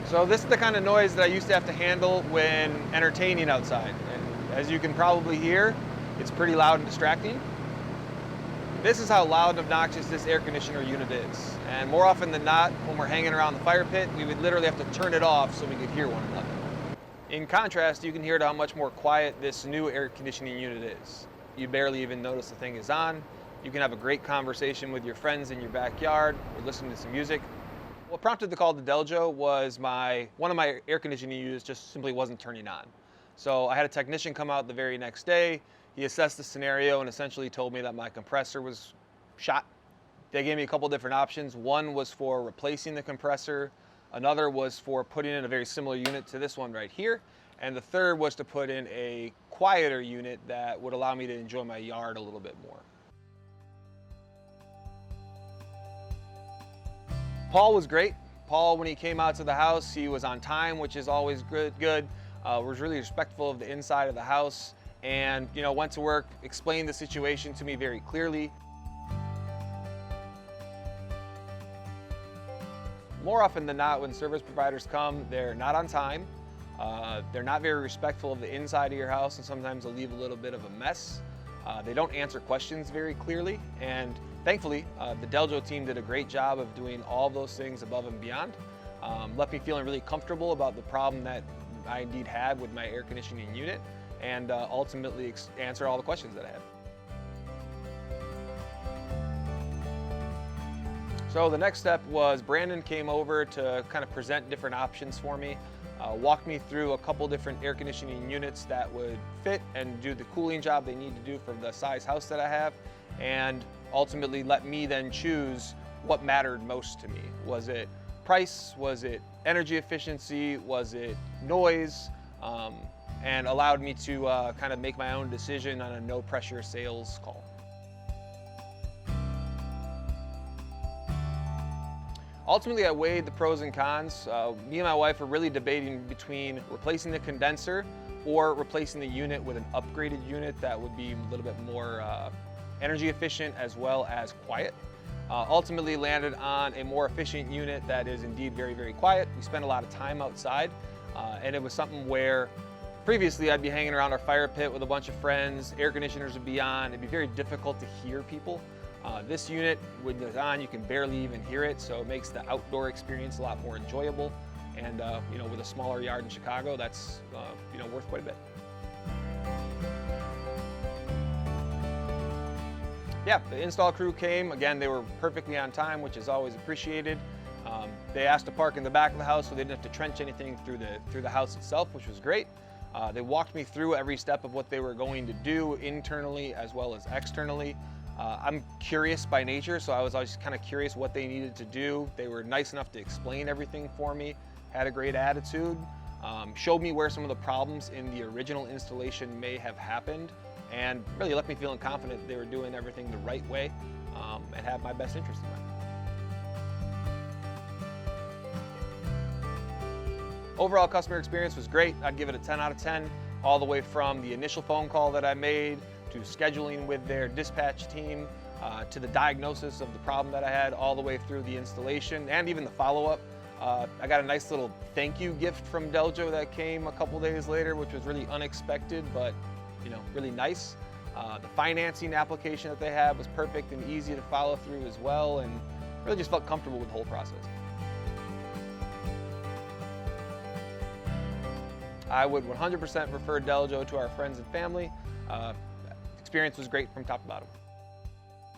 So this is the kind of noise that I used to have to handle when entertaining outside. And as you can probably hear, it's pretty loud and distracting. This is how loud and obnoxious this air conditioner unit is. And more often than not, when we're hanging around the fire pit, we would literally have to turn it off so we could hear one another. In contrast, you can hear how much more quiet this new air conditioning unit is. You barely even notice the thing is on. You can have a great conversation with your friends in your backyard or listening to some music. What prompted the call to Deljo was one of my air conditioning units just simply wasn't turning on. So I had a technician come out the very next day. He assessed the scenario and essentially told me that my compressor was shot. They gave me a couple different options. One was for replacing the compressor. Another was for putting in a very similar unit to this one right here. And the third was to put in a quieter unit that would allow me to enjoy my yard a little bit more. Paul was great. Paul, when he came out to the house, he was on time, which is always good. Was really respectful of the inside of the house, and went to work, explained the situation to me very clearly. More often than not, when service providers come, they're not on time. They're not very respectful of the inside of your house, and sometimes they'll leave a little bit of a mess. They don't answer questions very clearly, and thankfully, the Deljo team did a great job of doing all those things above and beyond. Left me feeling really comfortable about the problem that I indeed had with my air conditioning unit, and ultimately answered all the questions that I had. So the next step was Brandon came over to kind of present different options for me, walked me through a couple different air conditioning units that would fit and do the cooling job they need to do for the size house that I have, and ultimately let me then choose what mattered most to me. Was it price? Was it energy efficiency? Was it noise? And allowed me to kind of make my own decision on a no pressure sales call. Ultimately, I weighed the pros and cons. Me and my wife were really debating between replacing the condenser or replacing the unit with an upgraded unit that would be a little bit more energy efficient as well as quiet. Ultimately landed on a more efficient unit that is indeed very, very quiet. We spend a lot of time outside, and it was something where previously I'd be hanging around our fire pit with a bunch of friends, air conditioners would be on, it'd be very difficult to hear people. This unit, when it's on, you can barely even hear it, so it makes the outdoor experience a lot more enjoyable. And with a smaller yard in Chicago, that's worth quite a bit. Yeah, the install crew came. Again, they were perfectly on time, which is always appreciated. They asked to park in the back of the house so they didn't have to trench anything through the house itself, which was great. They walked me through every step of what they were going to do internally as well as externally. I'm curious by nature, so I was always kind of curious what they needed to do. They were nice enough to explain everything for me, had a great attitude, showed me where some of the problems in the original installation may have happened, and really left me feeling confident they were doing everything the right way and had my best interest in mind. Overall customer experience was great. I'd give it a 10 out of 10, all the way from the initial phone call that I made, to scheduling with their dispatch team, to the diagnosis of the problem that I had, all the way through the installation and even the follow-up. I got a nice little thank you gift from Deljo that came a couple days later, which was really unexpected, but really nice. The financing application that they had was perfect and easy to follow through as well, and really just felt comfortable with the whole process. I would 100% refer Deljo to our friends and family. Experience was great from top to bottom.